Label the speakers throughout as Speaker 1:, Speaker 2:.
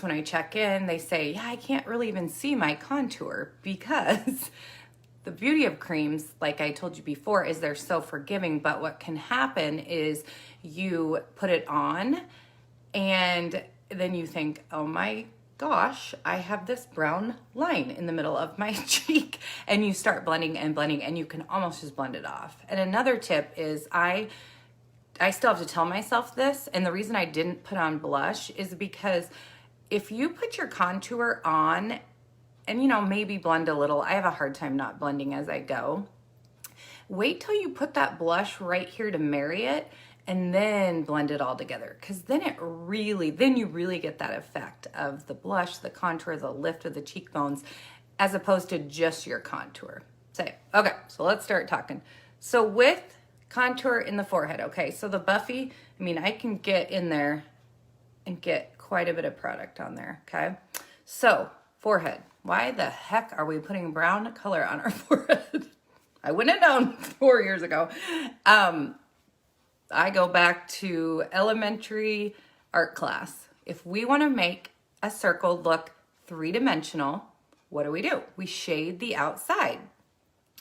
Speaker 1: when I check in, they say, yeah, I can't really even see my contour because the beauty of creams, like I told you before, is they're so forgiving. But what can happen is you put it on and then you think, oh my gosh, I have this brown line in the middle of my cheek. And you start blending and blending and you can almost just blend it off. And another tip is I still have to tell myself this. And the reason I didn't put on blush is because if you put your contour on and, you know, maybe blend a little, I have a hard time not blending as I go. Wait till you put that blush right here to marry it and then blend it all together. Because then you really get that effect of the blush, the contour, the lift of the cheekbones, as opposed to just your contour. Okay, so let's start talking. So with contour in the forehead, okay, so the Buffy, I mean, I can get in there and get quite a bit of product on there, okay? So, forehead. Why the heck are we putting brown color on our forehead? I wouldn't have known 4 years ago. I go back to elementary art class. If we want to make a circle look three-dimensional, what do? We shade the outside.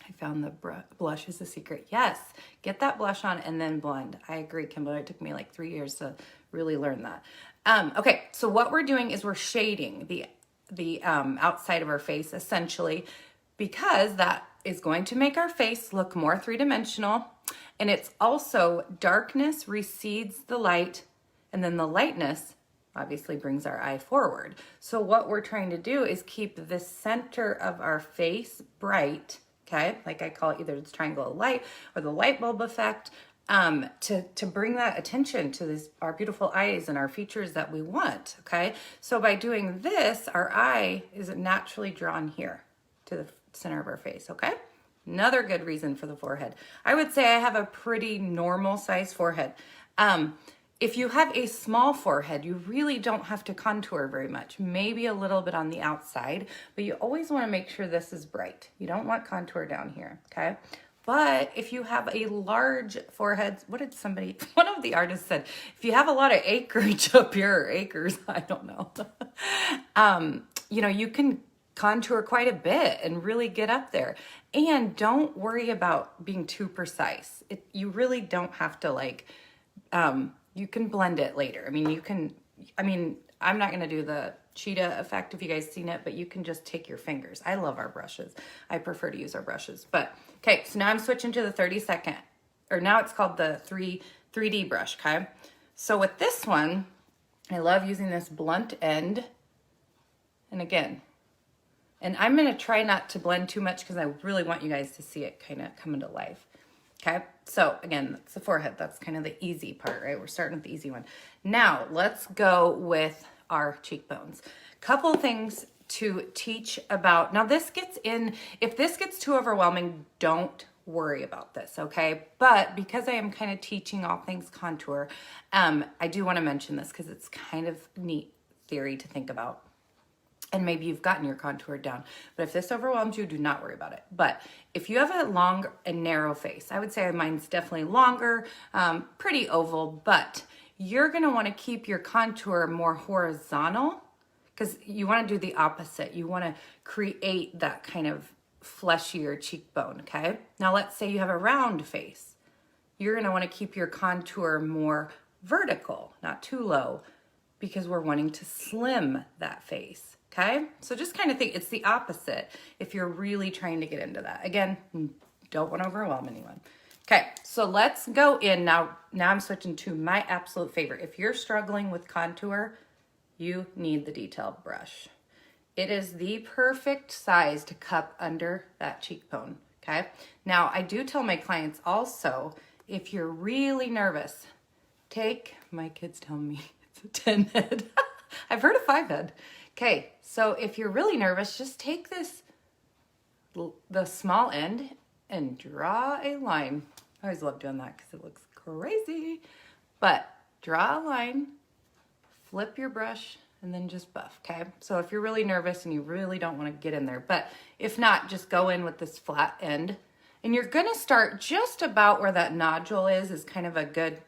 Speaker 1: I found the blush is the secret. Yes, get that blush on and then blend. I agree, Kimberly. It took me like 3 years to really learn that. Okay, so what we're doing is we're shading the outside of our face essentially, because that is going to make our face look more three-dimensional. And it's also darkness recedes the light, and then the lightness obviously brings our eye forward. So what we're trying to do is keep the center of our face bright, okay? Like I call it either this triangle of light or the light bulb effect, to bring that attention to our beautiful eyes and our features that we want, okay? So by doing this, our eye is naturally drawn here to the center of our face, okay? Another good reason for the forehead. I would say I have a pretty normal size forehead. If you have a small forehead, you really don't have to contour very much, maybe a little bit on the outside, but you always want to make sure this is bright. You don't want contour down here, okay? But if you have a large forehead, one of the artists said, if you have a lot of acreage up here, or acres, I don't know, you know, you can contour quite a bit and really get up there. And don't worry about being too precise. You really don't have to you can blend it later. I'm not gonna do the cheetah effect if you guys seen it, but you can just take your fingers. I love our brushes. I prefer to use our brushes. But okay, so now I'm switching to the 30-second, or now it's called the 3D brush, okay? So with this one, I love using this blunt end. And again, and I'm gonna try not to blend too much because I really want you guys to see it kind of come into life. Okay, so again, that's the forehead. That's kind of the easy part, right? We're starting with the easy one. Now, let's go with our cheekbones. Couple things to teach about. Now, if this gets too overwhelming, don't worry about this, okay? But because I am kind of teaching all things contour, I do want to mention this because it's kind of neat theory to think about. And maybe you've gotten your contour down. But if this overwhelms you, do not worry about it. But if you have a long and narrow face, I would say mine's definitely longer, pretty oval, but you're gonna wanna keep your contour more horizontal because you wanna do the opposite. You wanna create that kind of fleshier cheekbone, okay? Now let's say you have a round face. You're gonna wanna keep your contour more vertical, not too low, because we're wanting to slim that face. Okay, so just kind of think it's the opposite if you're really trying to get into that. Again, don't want to overwhelm anyone. Okay, so let's go in now. Now I'm switching to my absolute favorite. If you're struggling with contour, you need the detail brush. It is the perfect size to cup under that cheekbone. Okay, now I do tell my clients also, if you're really nervous, my kids tell me it's a 10 head. I've heard a 5 head. Okay, so if you're really nervous, just take the small end and draw a line. I always love doing that because it looks crazy. But draw a line, flip your brush, and then just buff, okay? So if you're really nervous and you really don't want to get in there, but if not, just go in with this flat end. And you're gonna start just about where that nodule is kind of a good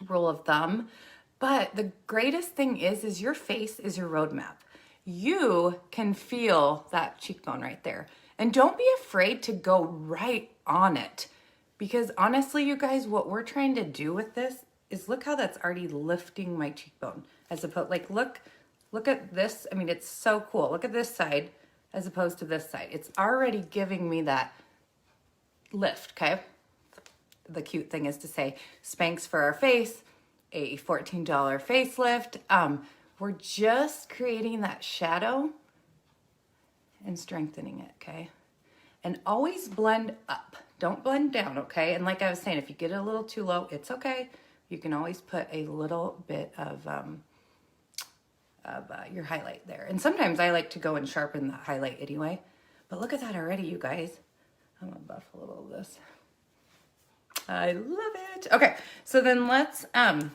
Speaker 1: rule of thumb. But the greatest thing is your face is your roadmap. You can feel that cheekbone right there. And don't be afraid to go right on it. Because honestly, you guys, what we're trying to do with this is look how that's already lifting my cheekbone. As opposed, like look at this. I mean, it's so cool. Look at this side as opposed to this side. It's already giving me that lift, okay? The cute thing is to say, Spanx for our face, a $14 facelift. We're just creating that shadow and strengthening it, okay? And always blend up. Don't blend down, okay? And like I was saying, if you get it a little too low, it's okay. You can always put a little bit of your highlight there. And sometimes I like to go and sharpen the highlight anyway. But look at that already, you guys. I'm gonna buff a little of this. I love it. Okay, so then let's I'm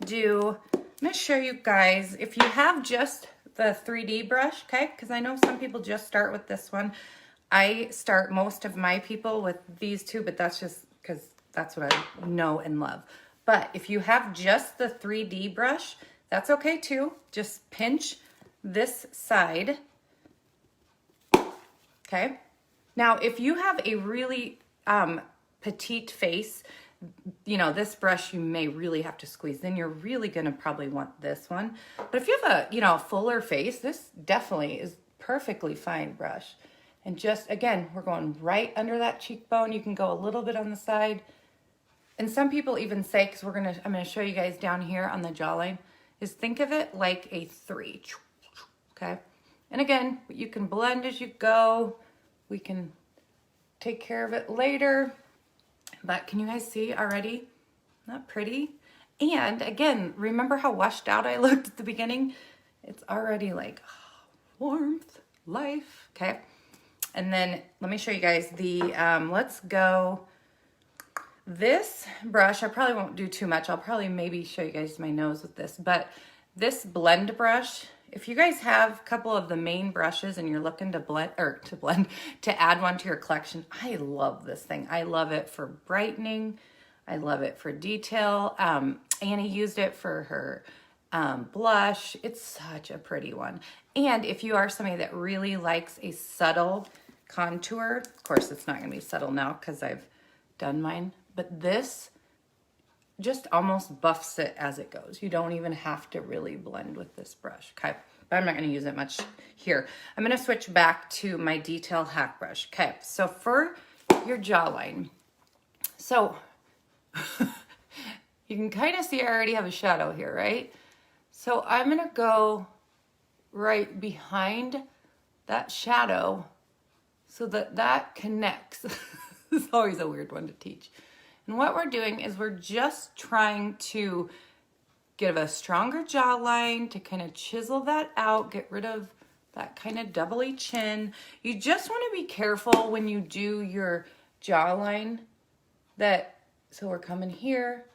Speaker 1: gonna show you guys, if you have just the 3D brush, okay? Because I know some people just start with this one. I start most of my people with these two, but that's just because that's what I know and love. But if you have just the 3D brush, that's okay too. Just pinch this side, okay? Now, if you have a really petite face, you know, this brush you may really have to squeeze. Then you're really gonna probably want this one. But if you have a, you know, a fuller face, this definitely is perfectly fine brush. And just, again, we're going right under that cheekbone. You can go a little bit on the side. And some people even say, because I'm gonna show you guys down here on the jawline, is think of it like a 3, okay? And again, you can blend as you go. We can take care of it later. But can you guys see already? Not pretty? And again, remember how washed out I looked at the beginning? It's already like warmth, life, okay? And then let me show you guys the, let's go, this brush, I probably won't do too much. I'll probably maybe show you guys my nose with this, but this blend brush, if you guys have a couple of the main brushes and you're looking to to add one to your collection, I love this thing. I love it for brightening. I love it for detail. Annie used it for her blush. It's such a pretty one. And if you are somebody that really likes a subtle contour, of course it's not gonna be subtle now because I've done mine, but this just almost buffs it as it goes. You don't even have to really blend with this brush, okay? But I'm not gonna use it much here. I'm gonna switch back to my Detail Hack brush. Okay, so for your jawline, so you can kind of see I already have a shadow here, right? So I'm gonna go right behind that shadow so that that connects. It's always a weird one to teach. And what we're doing is we're just trying to give a stronger jawline to kind of chisel that out, get rid of that kind of doubly chin. You just want to be careful when you do your jawline that, so we're coming here.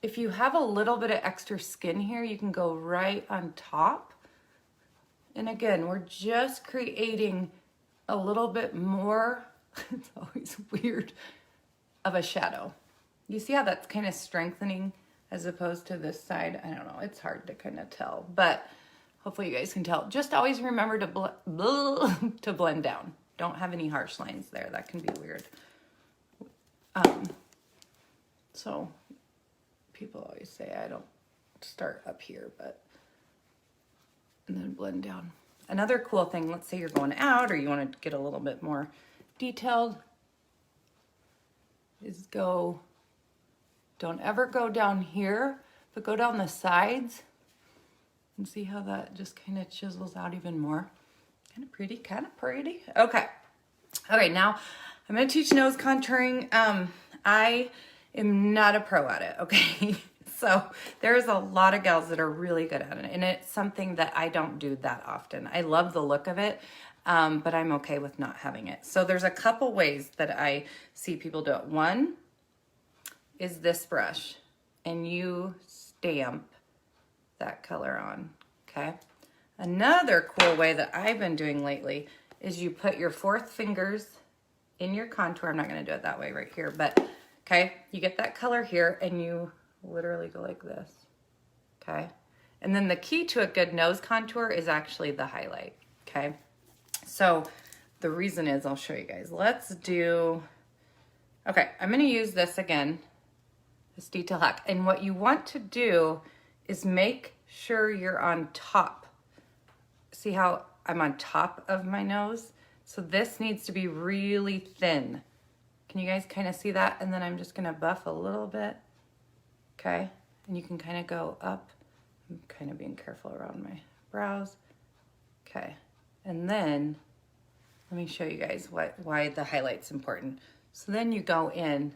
Speaker 1: If you have a little bit of extra skin here, you can go right on top. And again, we're just creating a little bit more, it's always weird, of a shadow. You see how that's kind of strengthening as opposed to this side? I don't know, it's hard to kind of tell, but hopefully you guys can tell. Just always remember to blend down. Don't have any harsh lines there. That can be weird. So people always say I don't start up here, but, and then blend down. Another cool thing, let's say you're going out or you want to get a little bit more detailed, is don't ever go down here, but go down the sides and see how that just kind of chisels out even more. Kind of pretty, kind of pretty. Okay. Okay, now I'm going to teach nose contouring. I am not a pro at it, okay? So there's a lot of gals that are really good at it, and it's something that I don't do that often. I love the look of it, but I'm okay with not having it. So there's a couple ways that I see people do it. One is this brush, and you stamp that color on, okay? Another cool way that I've been doing lately is you put your 4th fingers in your contour. I'm not gonna do it that way right here, but okay, you get that color here and you literally go like this. okay? And then the key to a good nose contour is actually the highlight, okay? So the reason is, I'll show you guys. Let's do, okay, I'm gonna use this again, this Detail Hack. And what you want to do is make sure you're on top. See how I'm on top of my nose? So this needs to be really thin. Can you guys kind of see that? And then I'm just gonna buff a little bit, okay? And you can kind of go up. I'm kind of being careful around my brows. Okay, and then let me show you guys why the highlight's important. So then you go in,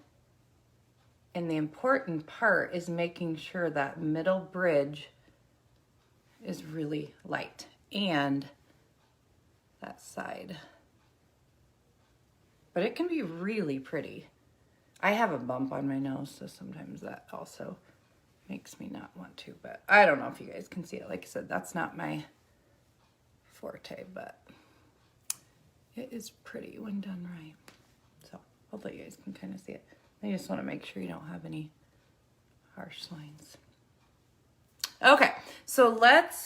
Speaker 1: and the important part is making sure that middle bridge is really light, and that side. But it can be really pretty. I have a bump on my nose, so sometimes that also makes me not want to, but I don't know if you guys can see it. Like I said, that's not my forte, but it is pretty when done right. So hopefully you guys can kind of see it. I just want to make sure you don't have any harsh lines. Okay, so let's